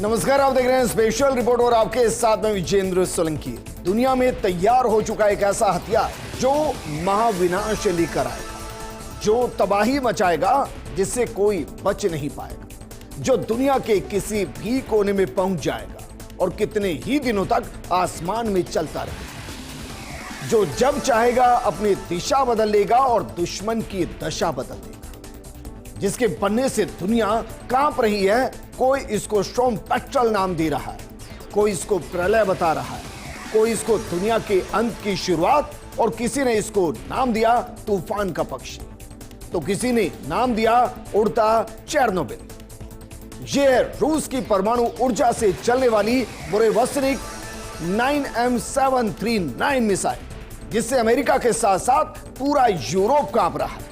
नमस्कार, आप देख रहे हैं स्पेशल रिपोर्ट और आपके साथ में विजेंद्र सोलंकी। दुनिया में तैयार हो चुका एक ऐसा हथियार जो महाविनाश लेकर आएगा, जो तबाही मचाएगा, जिससे कोई बच नहीं पाएगा, जो दुनिया के किसी भी कोने में पहुंच जाएगा और कितने ही दिनों तक आसमान में चलता रहेगा, जो जब चाहेगा अपनी दिशा बदल लेगा और दुश्मन की दशा बदल देगा, जिसके बनने से दुनिया कांप रही है। कोई इसको स्टॉर्म पेट्रोल नाम दे रहा है, कोई इसको प्रलय बता रहा है, कोई इसको दुनिया के अंत की शुरुआत, और किसी ने इसको नाम दिया तूफान का पक्षी, तो किसी ने नाम दिया उड़ता चेरनोबिल। यह रूस की परमाणु ऊर्जा से चलने वाली बुरेवस्निक 9M739 मिसाइल, जिससे अमेरिका के साथ साथ पूरा यूरोप कांप रहा है।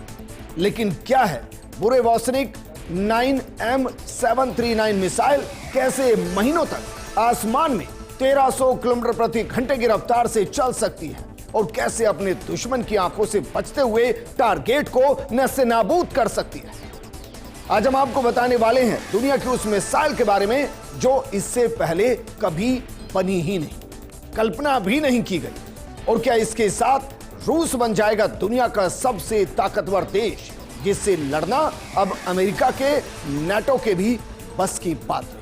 लेकिन क्या है बुरेवस्निक 9M739 मिसाइल? कैसे महीनों तक आसमान में 1300 किलोमीटर प्रति घंटे की रफ्तार से चल सकती है और कैसे अपने दुश्मन की आंखों से बचते हुए टारगेट को नस्ते-नाबूद कर सकती है? आज हम आपको बताने वाले हैं दुनिया की उस मिसाइल के बारे में जो इससे पहले कभी बनी ही नहीं, कल्पना भी नहीं की गई। और क्या इसके साथ रूस बन जाएगा दुनिया का सबसे ताकतवर देश, जिससे लड़ना अब अमेरिका के, नाटो के भी बस की बात नहीं।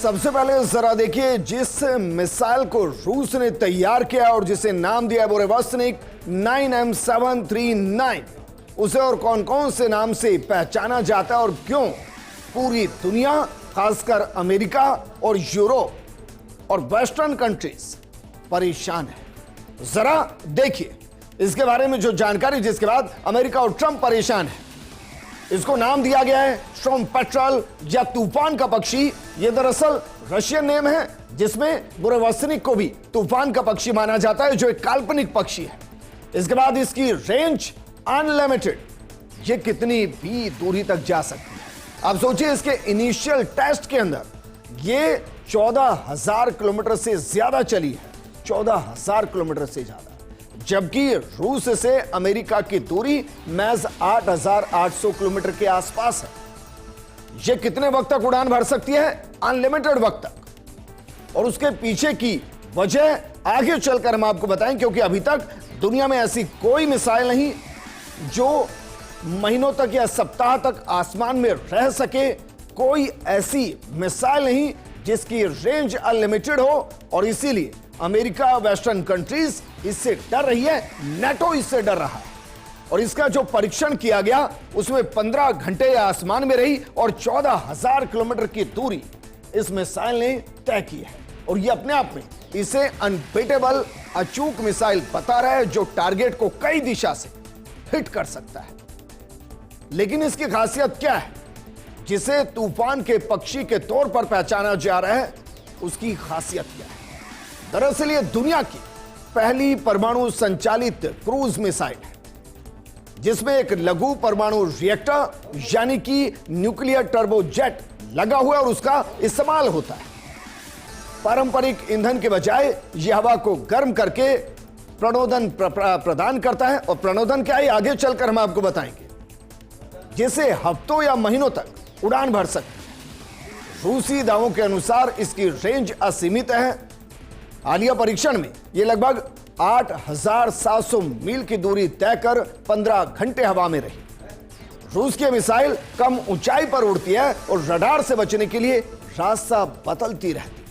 सबसे पहले जरा देखिए, जिस मिसाइल को रूस ने तैयार किया और जिसे नाम दिया बुरेवस्निक 9M739, उसे और कौन कौन से नाम से पहचाना जाता है और क्यों पूरी दुनिया, खासकर अमेरिका और यूरोप और वेस्टर्न कंट्रीज परेशान है। जरा देखिए इसके बारे में जो जानकारी, जिसके बाद अमेरिका और ट्रंप परेशान है। इसको नाम दिया गया है स्टॉर्म पेट्रोल या तूफान का पक्षी। यह दरअसल रशियन नेम है, जिसमें बुरेवस्निक को भी तूफान का पक्षी माना जाता है, जो एक काल्पनिक पक्षी है। इसके बाद इसकी रेंज अनलिमिटेड, ये कितनी भी दूरी तक जा सकती है। आप सोचिए, इसके इनिशियल टेस्ट के अंदर ये 14,000 किलोमीटर से ज्यादा चली है, 14,000 किलोमीटर से ज्यादा, जबकि रूस से अमेरिका की दूरी महज 8,800 किलोमीटर के आसपास है। यह कितने वक्त तक उड़ान भर सकती है? अनलिमिटेड वक्त तक। और उसके पीछे की वजह आगे चलकर हम आपको बताएं, क्योंकि अभी तक दुनिया में ऐसी कोई मिसाइल नहीं जो महीनों तक या सप्ताह तक आसमान में रह सके, कोई ऐसी मिसाइल नहीं जिसकी रेंज अनलिमिटेड हो। और इसीलिए अमेरिका, वेस्टर्न कंट्रीज इससे डर रही है, नाटो इससे डर रहा है। और इसका जो परीक्षण किया गया उसमें 15 घंटे आसमान में रही और 14,000 किलोमीटर की दूरी इस मिसाइल ने तय की है। और ये अपने आप में इसे अनबीटेबल, अचूक मिसाइल बता रहा है, जो टारगेट को कई दिशा से हिट कर सकता है। लेकिन इसकी खासियत क्या है, जिसे तूफान के पक्षी के तौर पर पहचाना जा रहा है? उसकी खासियत क्या है? दरअसल ये दुनिया की पहली परमाणु संचालित क्रूज मिसाइल है, जिसमें एक लघु परमाणु रिएक्टर यानी कि न्यूक्लियर टर्बोजेट लगा हुआ है और उसका इस्तेमाल होता है। पारंपरिक ईंधन के बजाय यह हवा को गर्म करके प्रणोदन प्रदान करता है। और प्रणोदन क्या है, आगे चलकर हम आपको बताएंगे, जिसे हफ्तों या महीनों तक उड़ान भर सकती है। रूसी दावों के अनुसार इसकी रेंज असीमित है। हालिया परीक्षण में यह लगभग 8,700 मील की दूरी तय कर 15 घंटे हवा में रही। रूस की मिसाइल कम ऊंचाई पर उड़ती है और रडार से बचने के लिए रास्ता बदलती रहती है।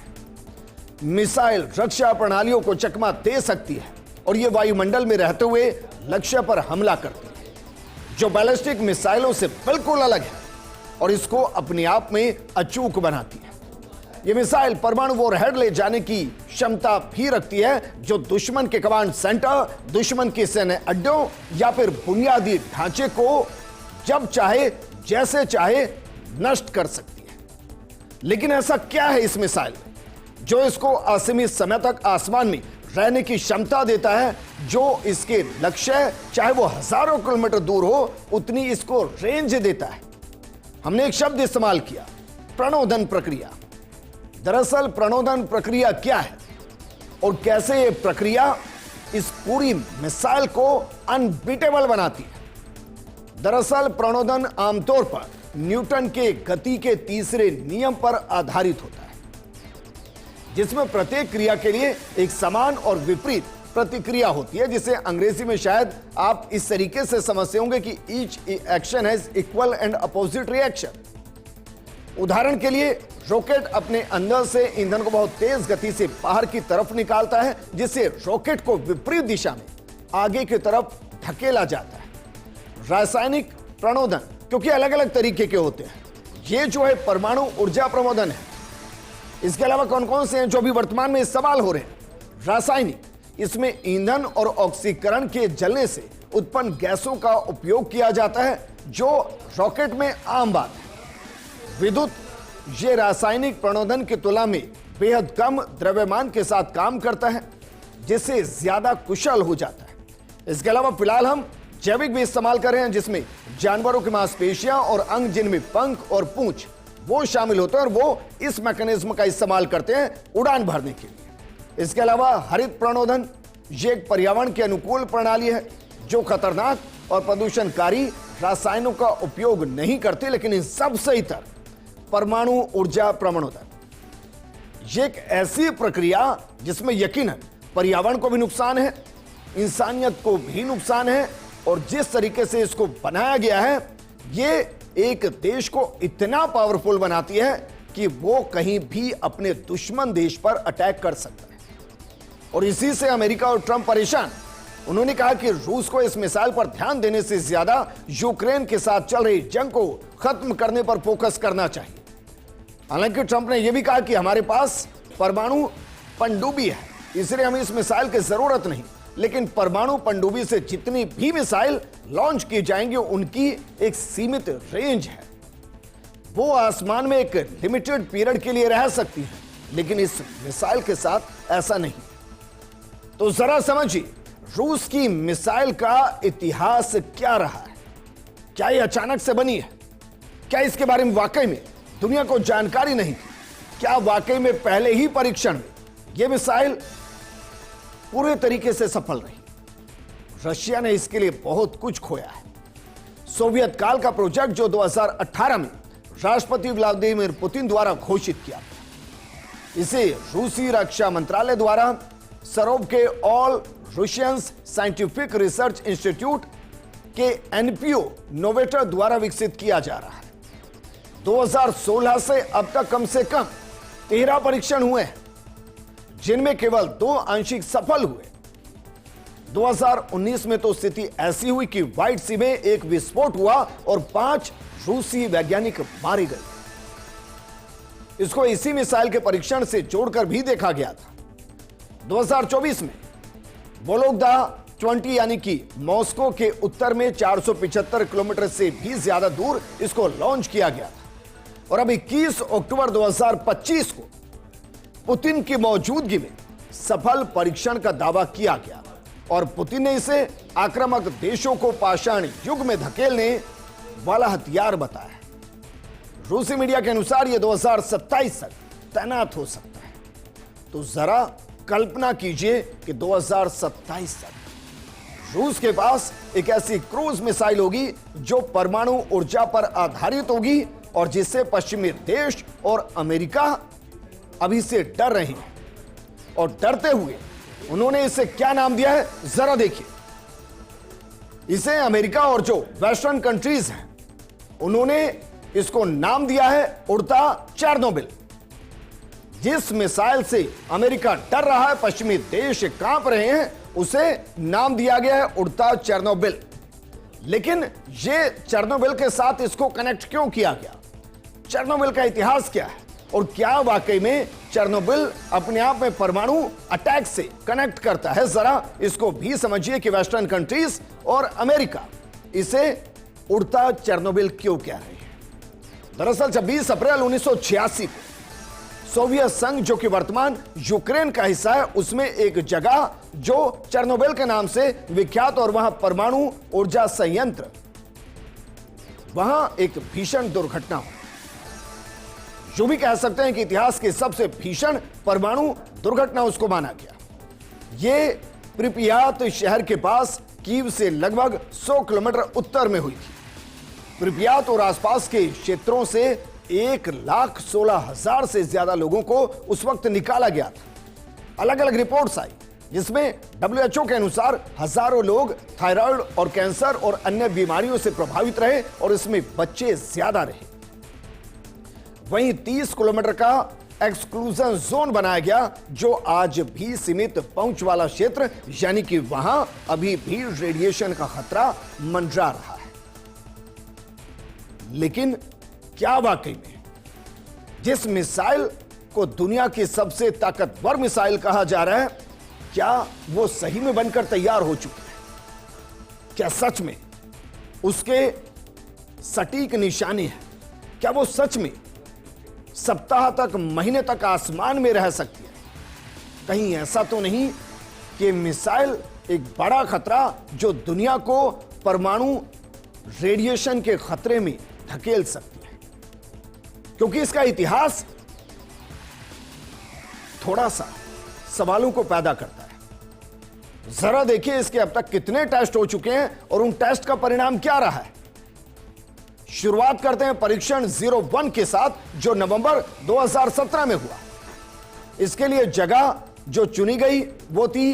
मिसाइल रक्षा प्रणालियों को चकमा दे सकती है और यह वायुमंडल में रहते हुए लक्ष्य पर हमला करती है, जो बैलिस्टिक मिसाइलों से बिल्कुल अलग है और इसको अपने आप में अचूक बनाती है। यह मिसाइल परमाणु वॉरहेड ले जाने की क्षमता भी रखती है, जो दुश्मन के कमांड सेंटर, दुश्मन के सैन्य अड्डों या फिर बुनियादी ढांचे को जब चाहे, जैसे चाहे नष्ट कर सकती है। लेकिन ऐसा क्या है इस मिसाइल में जो इसको असीमित समय तक आसमान में रहने की क्षमता देता है। जो इसके लक्ष्य है, चाहे वो हजारों किलोमीटर दूर हो, उतनी इसको रेंज देता है। हमने एक शब्द इस्तेमाल किया, प्रणोदन प्रक्रिया। दरअसल प्रणोदन प्रक्रिया क्या है और कैसे ये प्रक्रिया इस पूरी मिसाइल को अनबीटेबल बनाती है। दरअसल प्रणोदन आमतौर पर न्यूटन के गति के तीसरे नियम पर आधारित होता है, जिसमें प्रत्येक क्रिया के लिए एक समान और विपरीत प्रतिक्रिया होती है, जिसे अंग्रेजी में शायद आप इस तरीके से समझते होंगे कि each action has equal and opposite reaction. उदाहरण के लिए रॉकेट अपने अंदर से ईंधन को बहुत तेज गति से बाहर की तरफ निकालता है, जिससे रॉकेट को विपरीत दिशा में आगे की तरफ धकेला जाता है। रासायनिक प्रणोदन क्योंकि अलग अलग तरीके के होते हैं, ये जो है परमाणु ऊर्जा प्रमोदन है। इसके अलावा कौन कौन से हैं जो भी वर्तमान में इस्तेमाल हो रहे हैं? रासायनिक, इसमें ईंधन और ऑक्सीकरण के जलने से उत्पन्न गैसों का उपयोग किया जाता है, जो रॉकेट में आम बात है। विद्युत, ये रासायनिक प्रणोदन की तुलना में बेहद कम द्रव्यमान के साथ काम करता है, जिससे ज्यादा कुशल हो जाता है। इसके अलावा फिलहाल हम जैविक भी इस्तेमाल कर रहे हैं, जिसमें जानवरों की मांसपेशियां और अंग जिनमें पंख और पूंछ वो शामिल होते हैं, और वो इस मैकेनिज्म का इस्तेमाल करते हैं उड़ान भरने के लिए। इसके अलावा हरित प्रणोदन, ये एक पर्यावरण के अनुकूल प्रणाली है जो खतरनाक और प्रदूषणकारी रासायनों का उपयोग नहीं करते, लेकिन इन सब से इतर परमाणु ऊर्जा प्रमोदन, ये एक ऐसी प्रक्रिया जिसमें यकीनन पर्यावरण को भी नुकसान है, इंसानियत को भी नुकसान है, और जिस तरीके से इसको बनाया गया है, ये एक देश को इतना पावरफुल बनाती है कि वो कहीं भी अपने दुश्मन देश पर अटैक कर सकता है। और इसी से अमेरिका और ट्रंप परेशान। उन्होंने कहा कि रूस को इस मिसाइल पर ध्यान देने से ज्यादा यूक्रेन के साथ चल रही जंग को खत्म करने पर फोकस करना चाहिए। हालांकि ट्रंप ने यह भी कहा कि हमारे पास परमाणु पनडुब्बी है, इसलिए हमें इस मिसाइल की जरूरत नहीं। लेकिन परमाणु पनडुब्बी से जितनी भी मिसाइल लॉन्च की जाएंगी, उनकी एक सीमित रेंज है। वो आसमान में एक लिमिटेड पीरियड के लिए रह सकती है, लेकिन इस मिसाइल के साथ ऐसा नहीं। तो जरा समझिए, रूस की मिसाइल का इतिहास क्या रहा है। क्या यह अचानक से बनी है? क्या इसके बारे में वाकई में दुनिया को जानकारी नहीं थी? क्या वाकई में पहले ही परीक्षण में यह मिसाइल पूरे तरीके से सफल रही? रशिया ने इसके लिए बहुत कुछ खोया है। सोवियत काल का प्रोजेक्ट जो 2018 में राष्ट्रपति व्लादिमीर पुतिन द्वारा घोषित किया, इसे रूसी रक्षा मंत्रालय द्वारा सरोब के all Russians scientific research institute के एनपीओ नोवेटर द्वारा विकसित किया जा रहा है। 2016 से अब तक कम से कम 13 परीक्षण हुए हैं, जिनमें केवल 2 आंशिक सफल हुए। 2019 में तो स्थिति ऐसी हुई कि व्हाइट सी में एक विस्फोट हुआ और 5 रूसी वैज्ञानिक मारे गए। इसको इसी मिसाइल के परीक्षण से जोड़कर भी देखा गया था। 2024 में वोलोगदा 20 यानी कि मॉस्को के उत्तर में 475 किलोमीटर से भी ज्यादा दूर इसको लॉन्च किया गया था। और अब 21 अक्टूबर 2025 को पुतिन की मौजूदगी में सफल परीक्षण का दावा किया गया, और पुतिन ने इसे आक्रामक देशों को पाषाण युग में धकेलने वाला हथियार बताया है। रूसी मीडिया के अनुसार यह 2027 तक तैनात हो सकता है। तो जरा कल्पना कीजिए कि 2027 तक रूस के पास एक ऐसी क्रूज मिसाइल होगी जो परमाणु ऊर्जा पर आधारित होगी, और जिससे पश्चिमी देश और अमेरिका अभी से डर रहे हैं। और डरते हुए उन्होंने इसे क्या नाम दिया है, जरा देखिए। इसे अमेरिका और जो वेस्टर्न कंट्रीज हैं, उन्होंने इसको नाम दिया है उड़ता चेरनोबिल। जिस मिसाइल से अमेरिका डर रहा है, पश्चिमी देश कांप रहे हैं, उसे नाम दिया गया है उड़ता चेरनोबिल। लेकिन ये चेरनोबिल के साथ इसको कनेक्ट क्यों किया गया? चेरनोबिल का इतिहास क्या है, और क्या वाकई में चेरनोबिल अपने आप में परमाणु अटैक से कनेक्ट करता है? जरा इसको भी समझिए कि वेस्टर्न कंट्रीज और अमेरिका इसे उड़ता चेरनोबिल क्यों कह रहे हैं। दरअसल 26 अप्रैल 1986 को सोवियत संघ जो कि वर्तमान यूक्रेन का हिस्सा है, उसमें एक जगह जो चेर्नोबिल के नाम से विख्यात और वहां परमाणु ऊर्जा संयंत्र, वहां एक भीषण दुर्घटना हुई। जो भी कह सकते हैं कि इतिहास की सबसे भीषण परमाणु दुर्घटना उसको माना गया। यह प्रिपियात शहर के पास कीव से लगभग 100 किलोमीटर उत्तर में हुई थी। प्रिपियात और आसपास के क्षेत्रों से 1,16,000 से ज्यादा लोगों को उस वक्त निकाला गया था। अलग अलग रिपोर्ट्स आई जिसमें WHO के अनुसार हजारों लोग थायराइड और कैंसर और अन्य बीमारियों से प्रभावित रहे और इसमें बच्चे ज्यादा रहे। वहीं 30 किलोमीटर का एक्सक्लूजन जोन बनाया गया जो आज भी सीमित पहुंच वाला क्षेत्र, यानी कि वहां अभी भी रेडिएशन का खतरा मंडरा रहा है। लेकिन क्या वाकई में जिस मिसाइल को दुनिया की सबसे ताकतवर मिसाइल कहा जा रहा है, क्या वो सही में बनकर तैयार हो चुकी है? क्या सच में उसके सटीक निशाने हैं? क्या वो सच में सप्ताह तक, महीने तक आसमान में रह सकती है? कहीं ऐसा तो नहीं कि मिसाइल एक बड़ा खतरा जो दुनिया को परमाणु रेडिएशन के खतरे में धकेल सकती है? क्योंकि इसका इतिहास थोड़ा सा सवालों को पैदा करता है। जरा देखिए इसके अब तक कितने टेस्ट हो चुके हैं और उन टेस्ट का परिणाम क्या रहा है। शुरुआत करते हैं परीक्षण 01 के साथ जो नवंबर 2017 में हुआ। इसके लिए जगह जो चुनी गई वो थी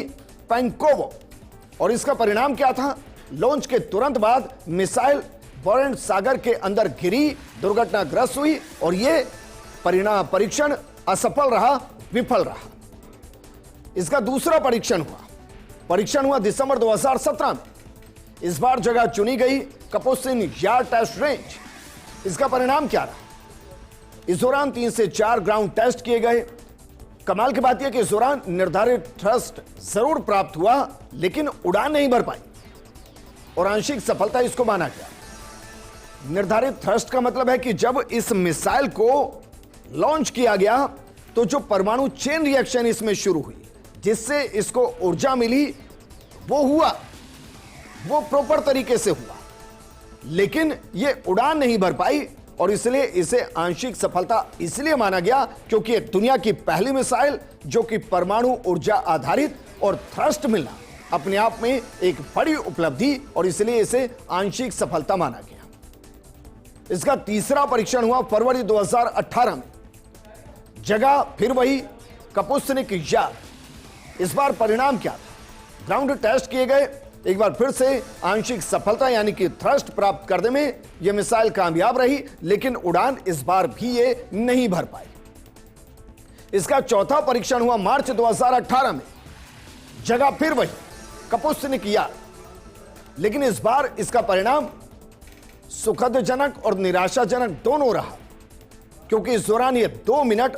पैंकोवो और इसका परिणाम क्या था? लॉन्च के तुरंत बाद मिसाइल बारेंट्स सागर के अंदर गिरी, दुर्घटनाग्रस्त हुई और यह परीक्षण असफल रहा, विफल रहा। इसका दूसरा परीक्षण हुआ दिसंबर 2017 में। इस बार जगह चुनी गई कपुस्तिन यार टेस्ट रेंज। इसका परिणाम क्या रहा? इस दौरान 3 से 4 ग्राउंड टेस्ट किए गए। कमाल की बात यह कि इस दौरान निर्धारित थ्रस्ट जरूर प्राप्त हुआ लेकिन उड़ान नहीं भर पाई और आंशिक सफलता इसको माना गया। निर्धारित थ्रस्ट का मतलब है कि जब इस मिसाइल को लॉन्च किया गया तो जो परमाणु चेन रिएक्शन इसमें शुरू हुई जिससे इसको ऊर्जा मिली वो हुआ, वो प्रॉपर तरीके से हुआ, लेकिन ये उड़ान नहीं भर पाई और इसलिए इसे आंशिक सफलता इसलिए माना गया क्योंकि दुनिया की पहली मिसाइल जो कि परमाणु ऊर्जा आधारित और थ्रस्ट मिलना अपने आप में एक बड़ी उपलब्धि और इसलिए इसे आंशिक सफलता माना गया। इसका तीसरा परीक्षण हुआ फरवरी 2018 में। जगह फिर वही कपुस्तिन यार। इस बार परिणाम क्या था? ग्राउंड टेस्ट किए गए, एक बार फिर से आंशिक सफलता यानी कि थ्रस्ट प्राप्त करने में यह मिसाइल कामयाब रही लेकिन उड़ान इस बार भी ये नहीं भर पाई। इसका चौथा परीक्षण हुआ मार्च 2018 में। जगह फिर वही कपुस्तिन यार, लेकिन इस बार इसका परिणाम सुखदजनक और निराशाजनक दोनों रहा क्योंकि इस दौरान ये 2 मिनट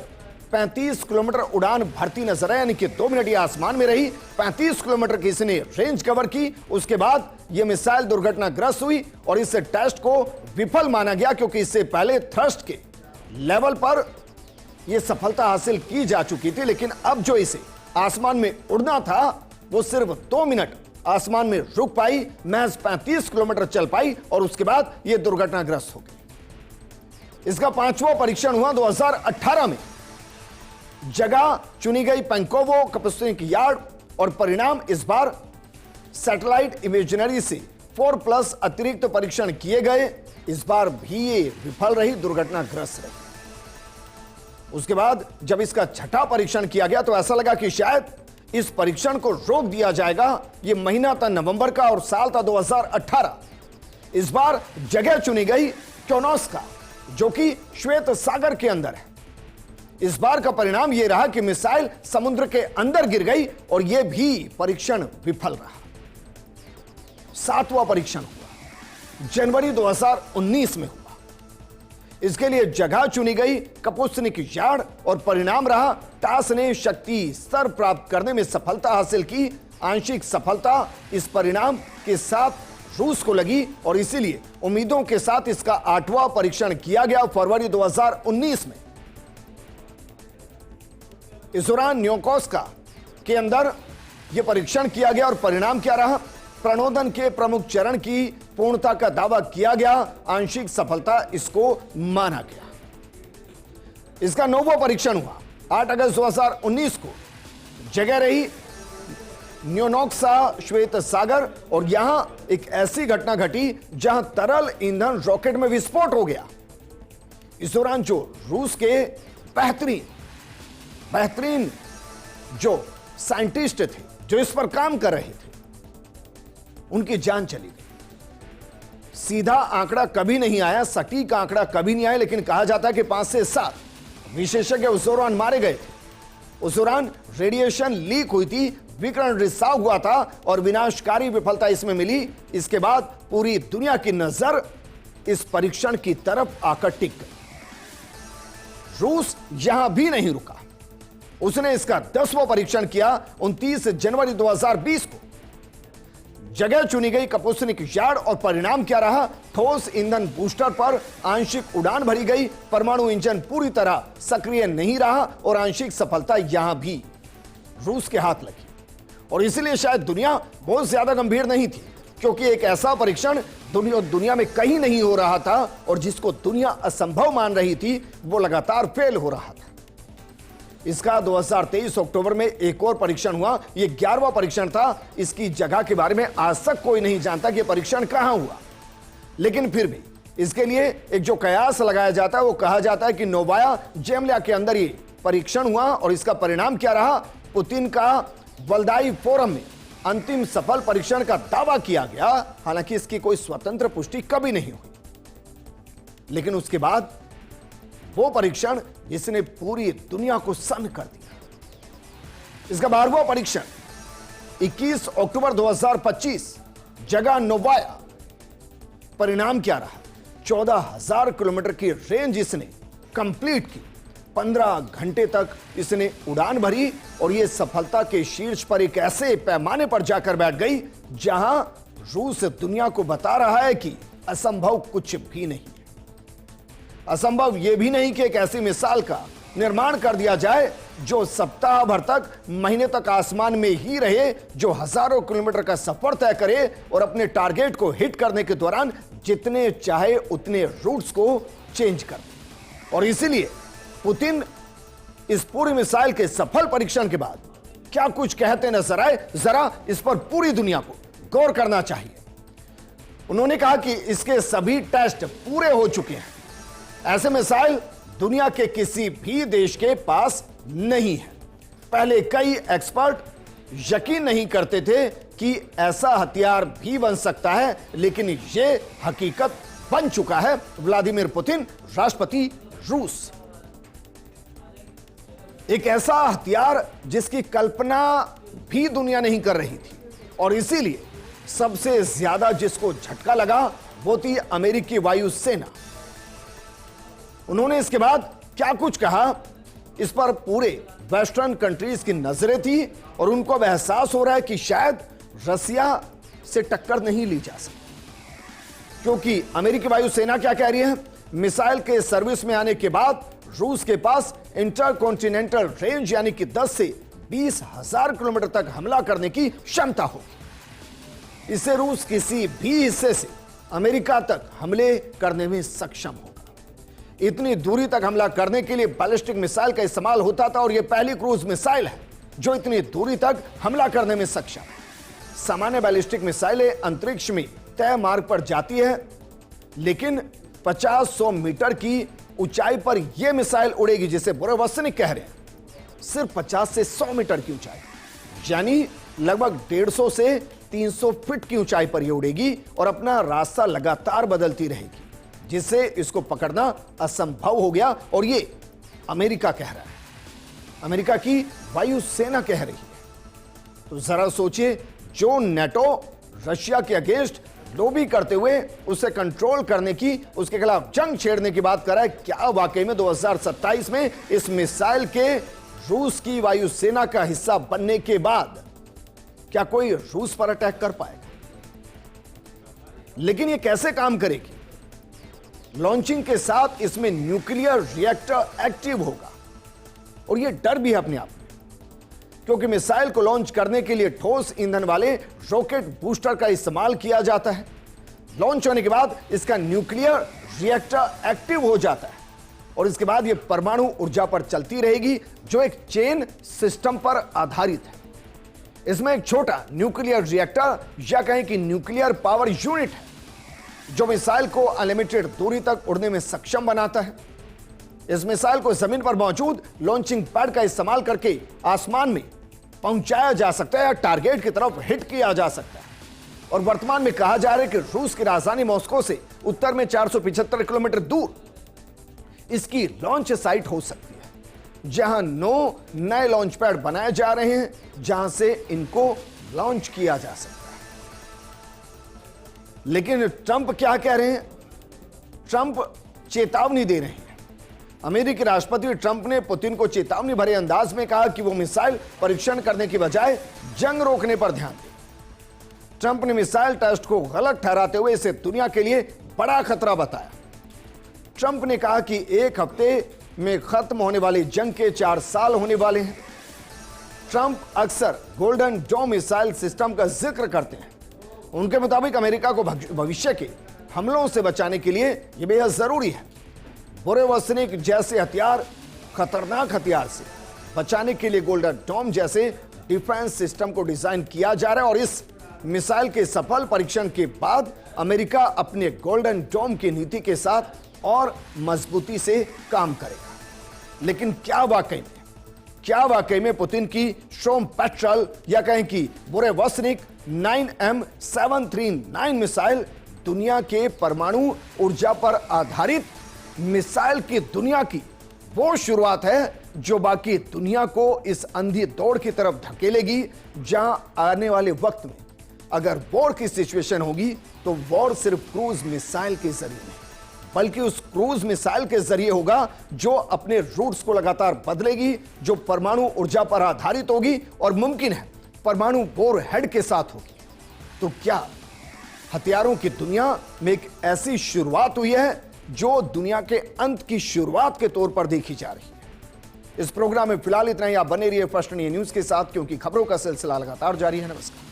35 किलोमीटर उड़ान भरती नजर आई, यानी कि 2 मिनट ये आसमान में रही, 35 किलोमीटर की इसने रेंज कवर की। उसके बाद ये मिसाइल दुर्घटनाग्रस्त हुई और इस टेस्ट को विफल माना गया क्योंकि इससे पहले थ्रस्ट के लेवल पर यह सफलता हासिल की जा चुकी थी, लेकिन अब जो इसे आसमान में उड़ना था वो सिर्फ 2 मिनट आसमान में रुक पाई, महज 35 किलोमीटर चल पाई और उसके बाद यह दुर्घटनाग्रस्त हो गई। इसका 5वां परीक्षण हुआ 2018 में। जगह चुनी गई पैंकोवो कपुस्तिन यार और परिणाम इस बार सैटेलाइट इमेजिनरी से 4+ अतिरिक्त परीक्षण किए गए। इस बार भी ये विफल रही, दुर्घटनाग्रस्त रही। उसके बाद जब इसका छठा परीक्षण किया गया तो ऐसा लगा कि शायद इस परीक्षण को रोक दिया जाएगा। यह महीना था नवंबर का और साल था 2018। इस बार जगह चुनी गई क्योनोस्का जो कि श्वेत सागर के अंदर है। इस बार का परिणाम यह रहा कि मिसाइल समुद्र के अंदर गिर गई और यह भी परीक्षण विफल रहा। 7वां परीक्षण हुआ जनवरी 2019 में हुआ। इसके लिए जगह चुनी गई कपुस्तिन यार और परिणाम रहा टास ने शक्ति स्तर प्राप्त करने में सफलता हासिल की। आंशिक सफलता इस परिणाम के साथ रूस को लगी और इसीलिए उम्मीदों के साथ इसका 8वां परीक्षण किया गया फरवरी 2019 में। इस दौरान न्योकोस्का के अंदर यह परीक्षण किया गया और परिणाम क्या रहा? प्रणोदन के प्रमुख चरण की पूर्णता का दावा किया गया, आंशिक सफलता इसको माना गया। इसका 9वां परीक्षण हुआ 8 अगस्त 2019 को। जगह रही न्योनोक्सा श्वेत सागर और यहां एक ऐसी घटना घटी जहां तरल ईंधन रॉकेट में विस्फोट हो गया। इस दौरान जो रूस के बेहतरीन जो साइंटिस्ट थे, जो इस पर काम कर रहे थे, उनकी जान चली गई। सीधा आंकड़ा कभी नहीं आया, सटीक आंकड़ा कभी नहीं आया, लेकिन कहा जाता है कि 5 से 7 विशेषज्ञ उस दौरान मारे गए थे। उस दौरान रेडिएशन लीक हुई थी, विकिरण रिसाव हुआ था और विनाशकारी विफलता इसमें मिली। इसके बाद पूरी दुनिया की नजर इस परीक्षण की तरफ आकर टिक गई। रूस यहां भी नहीं रुका, उसने इसका 10वां परीक्षण किया 29 जनवरी 2020 को। जगह चुनी गई कपुस्निक यार्ड और परिणाम क्या रहा? ठोस ईंधन बूस्टर पर आंशिक उड़ान भरी गई, परमाणु इंजन पूरी तरह सक्रिय नहीं रहा और आंशिक सफलता यहां भी रूस के हाथ लगी। और इसलिए शायद दुनिया बहुत ज्यादा गंभीर नहीं थी, क्योंकि एक ऐसा परीक्षण दुनिया में कहीं नहीं हो रहा था और जिसको दुनिया असंभव मान रही थी वो लगातार फेल हो रहा था। इसका 2023 अक्टूबर में एक और परीक्षण हुआ। यह 11वां परीक्षण था। इसकी जगह के बारे में आज तक कोई नहीं जानता कि परीक्षण कहां हुआ, लेकिन फिर भी इसके लिए एक जो कयास लगाया जाता है वो कहा जाता है कि नोवाया जेमलिया के अंदर ये परीक्षण हुआ और इसका परिणाम क्या रहा? पुतिन का वल्दाई फोरम में अंतिम सफल परीक्षण का दावा किया गया, हालांकि इसकी कोई स्वतंत्र पुष्टि कभी नहीं हुई। लेकिन उसके बाद वो परीक्षण जिसने पूरी दुनिया को सन्न कर दिया। इसका 12वां परीक्षण 21 अक्टूबर 2025, जगह नोवाया। परिणाम क्या रहा? 14,000 किलोमीटर की रेंज इसने कंप्लीट की। 15 घंटे तक इसने उड़ान भरी और यह सफलता के शीर्ष पर एक ऐसे पैमाने पर जाकर बैठ गई जहां रूस दुनिया को बता रहा है कि असंभव कुछ भी नहीं है। असंभव यह भी नहीं कि एक ऐसी मिसाइल का निर्माण कर दिया जाए जो सप्ताह भर तक, महीने तक आसमान में ही रहे, जो हजारों किलोमीटर का सफर तय करे और अपने टारगेट को हिट करने के दौरान जितने चाहे उतने रूट्स को चेंज कर दे। और इसीलिए पुतिन इस पूरी मिसाइल के सफल परीक्षण के बाद क्या कुछ कहते नजर आए, जरा इस पर पूरी दुनिया को गौर करना चाहिए। उन्होंने कहा कि इसके सभी टेस्ट पूरे हो चुके हैं। ऐसे मिसाइल दुनिया के किसी भी देश के पास नहीं है। पहले कई एक्सपर्ट यकीन नहीं करते थे कि ऐसा हथियार भी बन सकता है, लेकिन यह हकीकत बन चुका है। व्लादिमीर पुतिन, राष्ट्रपति रूस, एक ऐसा हथियार जिसकी कल्पना भी दुनिया नहीं कर रही थी और इसीलिए सबसे ज्यादा जिसको झटका लगा वो थी अमेरिकी वायुसेना। उन्होंने इसके बाद क्या कुछ कहा, इस पर पूरे वेस्टर्न कंट्रीज की नजरें थी और उनको अब एहसास हो रहा है कि शायद रसिया से टक्कर नहीं ली जा सकती, क्योंकि अमेरिकी वायुसेना क्या कह रही है? मिसाइल के सर्विस में आने के बाद रूस के पास इंटरकॉन्टिनेंटल रेंज यानी कि 10 से 20,000 किलोमीटर तक हमला करने की क्षमता होगी। इससे रूस किसी भी हिस्से से अमेरिका तक हमले करने में सक्षम होगा। इतनी दूरी तक हमला करने के लिए बैलिस्टिक मिसाइल का इस्तेमाल होता था और यह पहली क्रूज मिसाइल है जो इतनी दूरी तक हमला करने में सक्षम है। सामान्य बैलिस्टिक मिसाइलें अंतरिक्ष में तय मार्ग पर जाती है, लेकिन 50-100 मीटर की ऊंचाई पर यह मिसाइल उड़ेगी, जिसे बुरेवस्निक कह रहे हैं। सिर्फ 50 से 100 मीटर की ऊंचाई, यानी लगभग 150 से 300 फीट की ऊंचाई पर यह उड़ेगी और अपना रास्ता लगातार बदलती रहेगी, जिससे इसको पकड़ना असंभव हो गया। और ये अमेरिका कह रहा है, अमेरिका की वायुसेना कह रही है। तो जरा सोचिए, जो नेटो रशिया के अगेंस्ट लॉबी करते हुए उसे कंट्रोल करने की, उसके खिलाफ जंग छेड़ने की बात कर रहा है, क्या वाकई में 2027 में इस मिसाइल के रूस की वायुसेना का हिस्सा बनने के बाद क्या कोई रूस पर अटैक कर पाएगा? लेकिन यह कैसे काम करेगी? लॉन्चिंग के साथ इसमें न्यूक्लियर रिएक्टर एक्टिव होगा और यह डर भी है अपने आप में। क्योंकि मिसाइल को लॉन्च करने के लिए ठोस ईंधन वाले रॉकेट बूस्टर का इस्तेमाल किया जाता है। लॉन्च होने के बाद इसका न्यूक्लियर रिएक्टर एक्टिव हो जाता है और इसके बाद यह परमाणु ऊर्जा पर चलती रहेगी, जो एक चेन सिस्टम पर आधारित है। इसमें एक छोटा न्यूक्लियर रिएक्टर या कहें कि न्यूक्लियर पावर यूनिट है, जो मिसाइल को अनलिमिटेड दूरी तक उड़ने में सक्षम बनाता है। इस मिसाइल को जमीन पर मौजूद लॉन्चिंग पैड का इस्तेमाल करके आसमान में पहुंचाया जा सकता है या टारगेट की तरफ हिट किया जा सकता है। और वर्तमान में कहा जा रहा है कि रूस की राजधानी मॉस्को से उत्तर में 475 किलोमीटर दूर इसकी लॉन्च साइट हो सकती है, जहां 9 नए लॉन्च पैड बनाए जा रहे हैं, जहां से इनको लॉन्च किया जा सकता है। लेकिन ट्रंप क्या कह रहे हैं? ट्रंप चेतावनी दे रहे हैं। अमेरिकी राष्ट्रपति ट्रंप ने पुतिन को चेतावनी भरे अंदाज में कहा कि वो मिसाइल परीक्षण करने की बजाय जंग रोकने पर ध्यान दें। ट्रंप ने मिसाइल टेस्ट को गलत ठहराते हुए इसे दुनिया के लिए बड़ा खतरा बताया। ट्रंप ने कहा कि एक हफ्ते में खत्म होने वाली जंग के 4 साल होने वाले हैं। ट्रंप अक्सर गोल्डन डोम मिसाइल सिस्टम का जिक्र करते हैं। उनके मुताबिक अमेरिका को भविष्य के हमलों से बचाने के लिए यह बेहद जरूरी है। बुरे वसनिक जैसे हथियार, खतरनाक हथियार से बचाने के लिए गोल्डन डोम जैसे डिफेंस सिस्टम को डिजाइन किया जा रहा है और इस मिसाइल के सफल परीक्षण के बाद अमेरिका अपने गोल्डन डोम की नीति के साथ और मजबूती से काम करेगा। लेकिन क्या वाकई में पुतिन की शोम पेट्रोल या कहें कि बुरे वसनिक 9M739 मिसाइल दुनिया के परमाणु ऊर्जा पर आधारित मिसाइल की दुनिया की वो शुरुआत है जो बाकी दुनिया को इस अंधी दौड़ की तरफ धकेलेगी, जहां आने वाले वक्त में अगर वॉर की सिचुएशन होगी तो वॉर सिर्फ क्रूज मिसाइल के जरिए नहीं, बल्कि उस क्रूज मिसाइल के जरिए होगा जो अपने रूट्स को लगातार बदलेगी, जो परमाणु ऊर्जा पर आधारित होगी और मुमकिन है परमाणु वॉर हेड के साथ होगी। तो क्या हथियारों की दुनिया में एक ऐसी शुरुआत हुई है जो दुनिया के अंत की शुरुआत के तौर पर देखी जा रही है। इस प्रोग्राम में फिलहाल इतना ही। आप बने रहिए फर्स्ट न्यूज के साथ, क्योंकि खबरों का सिलसिला लगातार जारी है। नमस्कार।